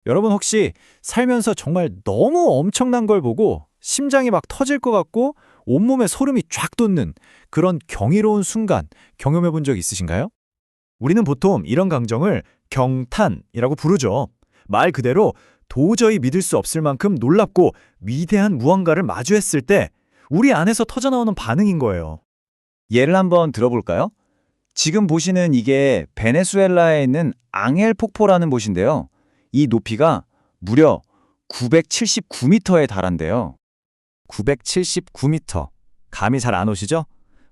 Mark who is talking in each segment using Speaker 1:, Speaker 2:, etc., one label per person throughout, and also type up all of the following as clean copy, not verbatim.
Speaker 1: 여러분 혹시 살면서 정말 너무 엄청난 걸 보고 심장이 막 터질 것 같고 온몸에 소름이 쫙 돋는 그런 경이로운 순간 경험해 본 적 있으신가요? 우리는 보통 이런 감정을 경탄이라고 부르죠. 말 그대로 도저히 믿을 수 없을 만큼 놀랍고 위대한 무언가를 마주했을 때 우리 안에서 터져나오는 반응인 거예요.
Speaker 2: 예를 한번 들어볼까요? 지금 보시는 이게 베네수엘라에 있는 앙헬 폭포라는 곳인데요. 이 높이가 무려 979m에 달한대요.
Speaker 1: 979m. 감이 잘 안 오시죠?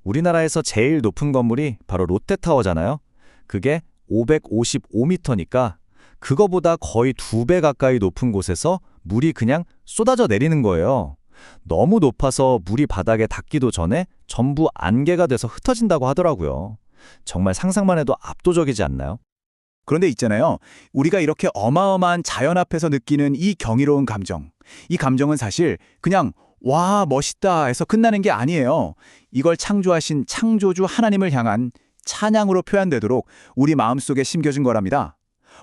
Speaker 1: 우리나라에서 제일 높은 건물이 바로 롯데타워잖아요. 그게 555m니까 그거보다 거의 2배 가까이 높은 곳에서 물이 그냥 쏟아져 내리는 거예요. 너무 높아서 물이 바닥에 닿기도 전에 전부 안개가 돼서 흩어진다고 하더라고요. 정말 상상만 해도 압도적이지 않나요?
Speaker 3: 그런데 있잖아요. 우리가 이렇게 어마어마한 자연 앞에서 느끼는 이 경이로운 감정. 이 감정은 사실 그냥 와, 멋있다 해서 끝나는 게 아니에요. 이걸 창조하신 창조주 하나님을 향한 찬양으로 표현되도록 우리 마음속에 심겨진 거랍니다.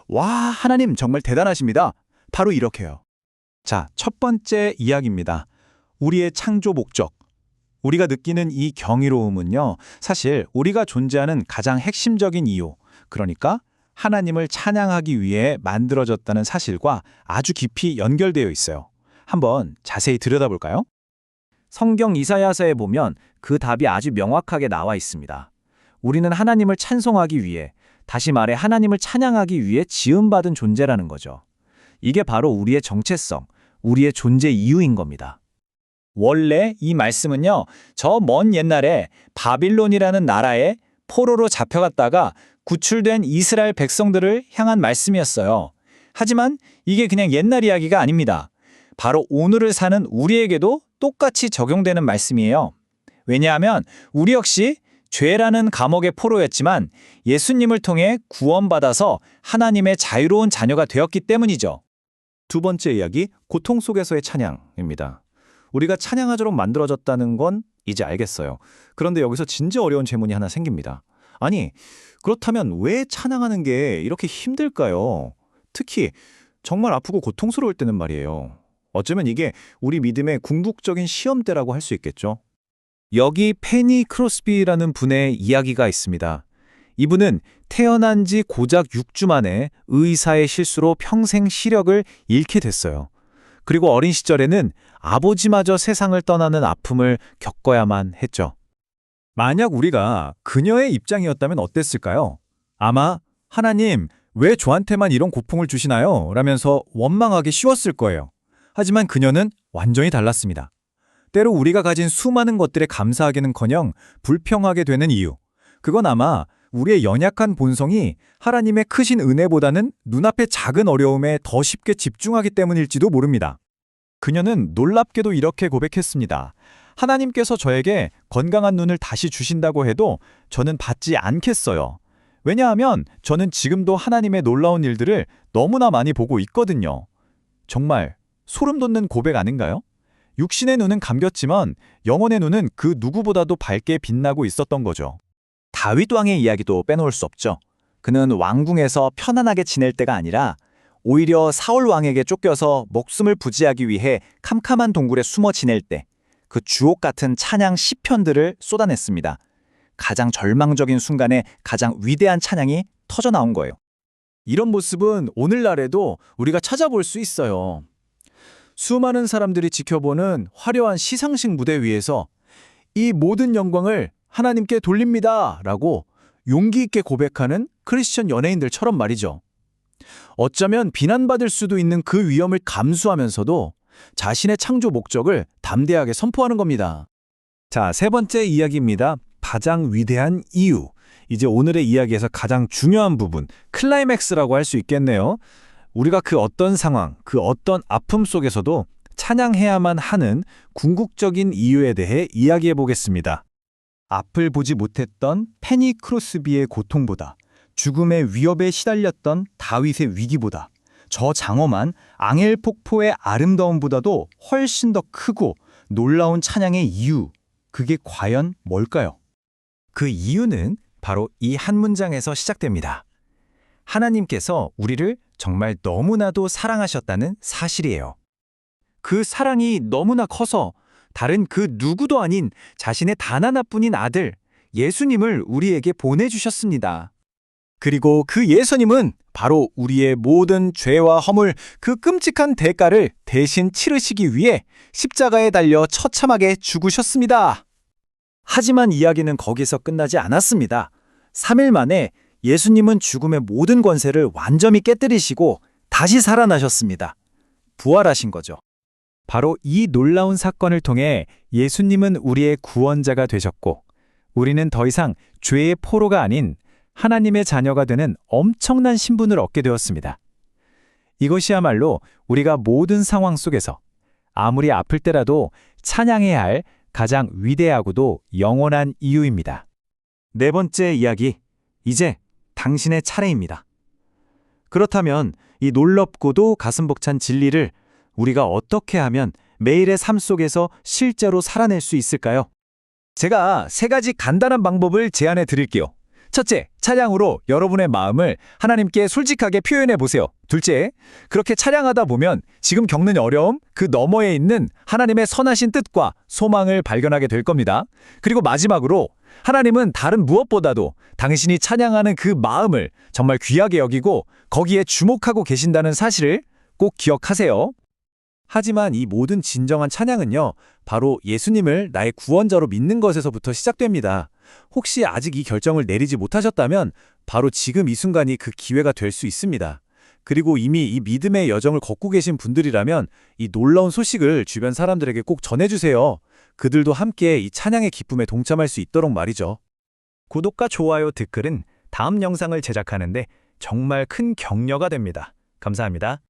Speaker 3: 와, 하나님 정말 대단하십니다. 바로 이렇게요.
Speaker 1: 자, 첫 번째 이야기입니다. 우리의 창조 목적. 우리가 느끼는 이 경이로움은요, 사실 우리가 존재하는 가장 핵심적인 이유, 그러니까 하나님을 찬양하기 위해 만들어졌다는 사실과 아주 깊이 연결되어 있어요. 한번 자세히 들여다볼까요? 성경 이사야서에 보면 그 답이 아주 명확하게 나와 있습니다. 우리는 하나님을 찬송하기 위해, 다시 말해 하나님을 찬양하기 위해 지음받은 존재라는 거죠. 이게 바로 우리의 정체성, 우리의 존재 이유인 겁니다.
Speaker 2: 원래 이 말씀은요, 저 먼 옛날에 바빌론이라는 나라에 포로로 잡혀갔다가 구출된 이스라엘 백성들을 향한 말씀이었어요. 하지만 이게 그냥 옛날 이야기가 아닙니다. 바로 오늘을 사는 우리에게도 똑같이 적용되는 말씀이에요. 왜냐하면 우리 역시 죄라는 감옥의 포로였지만 예수님을 통해 구원받아서 하나님의 자유로운 자녀가 되었기 때문이죠.
Speaker 1: 두 번째 이야기, 고통 속에서의 찬양입니다. 우리가 찬양하도록 만들어졌다는 건 이제 알겠어요. 그런데 여기서 진짜 어려운 질문이 하나 생깁니다. 아니, 그렇다면 왜 찬양하는 게 이렇게 힘들까요? 특히 정말 아프고 고통스러울 때는 말이에요. 어쩌면 이게 우리 믿음의 궁극적인 시험대라고 할 수 있겠죠. 여기 페니 크로스비라는 분의 이야기가 있습니다. 이분은 태어난 지 고작 6주 만에 의사의 실수로 평생 시력을 잃게 됐어요. 그리고 어린 시절에는 아버지마저 세상을 떠나는 아픔을 겪어야만 했죠. 만약 우리가 그녀의 입장이었다면 어땠을까요? 아마 하나님, 왜 저한테만 이런 고통을 주시나요? 라면서 원망하기 쉬웠을 거예요. 하지만 그녀는 완전히 달랐습니다. 때로 우리가 가진 수많은 것들에 감사하기는커녕 불평하게 되는 이유. 그건 아마 우리의 연약한 본성이 하나님의 크신 은혜보다는 눈앞의 작은 어려움에 더 쉽게 집중하기 때문일지도 모릅니다. 그녀는 놀랍게도 이렇게 고백했습니다. 하나님께서 저에게 건강한 눈을 다시 주신다고 해도 저는 받지 않겠어요. 왜냐하면 저는 지금도 하나님의 놀라운 일들을 너무나 많이 보고 있거든요. 정말 소름 돋는 고백 아닌가요? 육신의 눈은 감겼지만 영혼의 눈은 그 누구보다도 밝게 빛나고 있었던 거죠.
Speaker 2: 다윗 왕의 이야기도 빼놓을 수 없죠. 그는 왕궁에서 편안하게 지낼 때가 아니라 오히려 사울 왕에게 쫓겨서 목숨을 부지하기 위해 캄캄한 동굴에 숨어 지낼 때 그 주옥 같은 찬양 시편들을 쏟아냈습니다. 가장 절망적인 순간에 가장 위대한 찬양이 터져 나온 거예요.
Speaker 1: 이런 모습은 오늘날에도 우리가 찾아볼 수 있어요. 수많은 사람들이 지켜보는 화려한 시상식 무대 위에서 이 모든 영광을 하나님께 돌립니다 라고 용기 있게 고백하는 크리스천 연예인들처럼 말이죠. 어쩌면 비난받을 수도 있는 그 위험을 감수하면서도 자신의 창조 목적을 담대하게 선포하는 겁니다. 자, 세 번째 이야기입니다. 가장 위대한 이유. 이제 오늘의 이야기에서 가장 중요한 부분, 클라이맥스라고 할 수 있겠네요. 우리가 그 어떤 상황, 그 어떤 아픔 속에서도 찬양해야만 하는 궁극적인 이유에 대해 이야기해 보겠습니다.
Speaker 3: 앞을 보지 못했던 페니 크로스비의 고통보다, 죽음의 위협에 시달렸던 다윗의 위기보다, 저 장엄한 앙헬 폭포의 아름다움보다도 훨씬 더 크고 놀라운 찬양의 이유, 그게 과연 뭘까요?
Speaker 1: 그 이유는 바로 이 한 문장에서 시작됩니다. 하나님께서 우리를
Speaker 3: 정말 너무나도 사랑하셨다는 사실이에요. 그 사랑이 너무나 커서 다른 그 누구도 아닌 자신의 단 하나뿐인 아들, 예수님을 우리에게 보내주셨습니다. 그리고 그 예수님은 바로 우리의 모든 죄와 허물, 그 끔찍한 대가를 대신 치르시기 위해 십자가에 달려 처참하게 죽으셨습니다.
Speaker 2: 하지만 이야기는 거기서 끝나지 않았습니다. 3일 만에 예수님은 죽음의 모든 권세를 완전히 깨뜨리시고 다시 살아나셨습니다. 부활하신 거죠.
Speaker 3: 바로 이 놀라운 사건을 통해 예수님은 우리의 구원자가 되셨고, 우리는 더 이상 죄의 포로가 아닌 하나님의 자녀가 되는 엄청난 신분을 얻게 되었습니다. 이것이야말로 우리가 모든 상황 속에서 아무리 아플 때라도 찬양해야 할 가장 위대하고도 영원한 이유입니다.
Speaker 1: 네 번째 이야기, 이제 당신의 차례입니다. 그렇다면 이 놀랍고도 가슴 벅찬 진리를 우리가 어떻게 하면 매일의 삶 속에서 실제로 살아낼 수 있을까요?
Speaker 3: 제가 3가지 간단한 방법을 제안해 드릴게요. 첫째, 찬양으로 여러분의 마음을 하나님께 솔직하게 표현해 보세요. 둘째, 그렇게 찬양하다 보면 지금 겪는 어려움, 그 너머에 있는 하나님의 선하신 뜻과 소망을 발견하게 될 겁니다. 그리고 마지막으로, 하나님은 다른 무엇보다도 당신이 찬양하는 그 마음을 정말 귀하게 여기고 거기에 주목하고 계신다는 사실을 꼭 기억하세요. 하지만 이 모든 진정한 찬양은요, 바로 예수님을 나의 구원자로 믿는 것에서부터 시작됩니다. 혹시 아직 이 결정을 내리지 못하셨다면 바로 지금 이 순간이 그 기회가 될 수 있습니다. 그리고 이미 이 믿음의 여정을 걷고 계신 분들이라면 이 놀라운 소식을 주변 사람들에게 꼭 전해주세요. 그들도 함께 이 찬양의 기쁨에 동참할 수 있도록 말이죠. 구독과 좋아요, 댓글은 다음 영상을 제작하는데 정말 큰 격려가 됩니다. 감사합니다.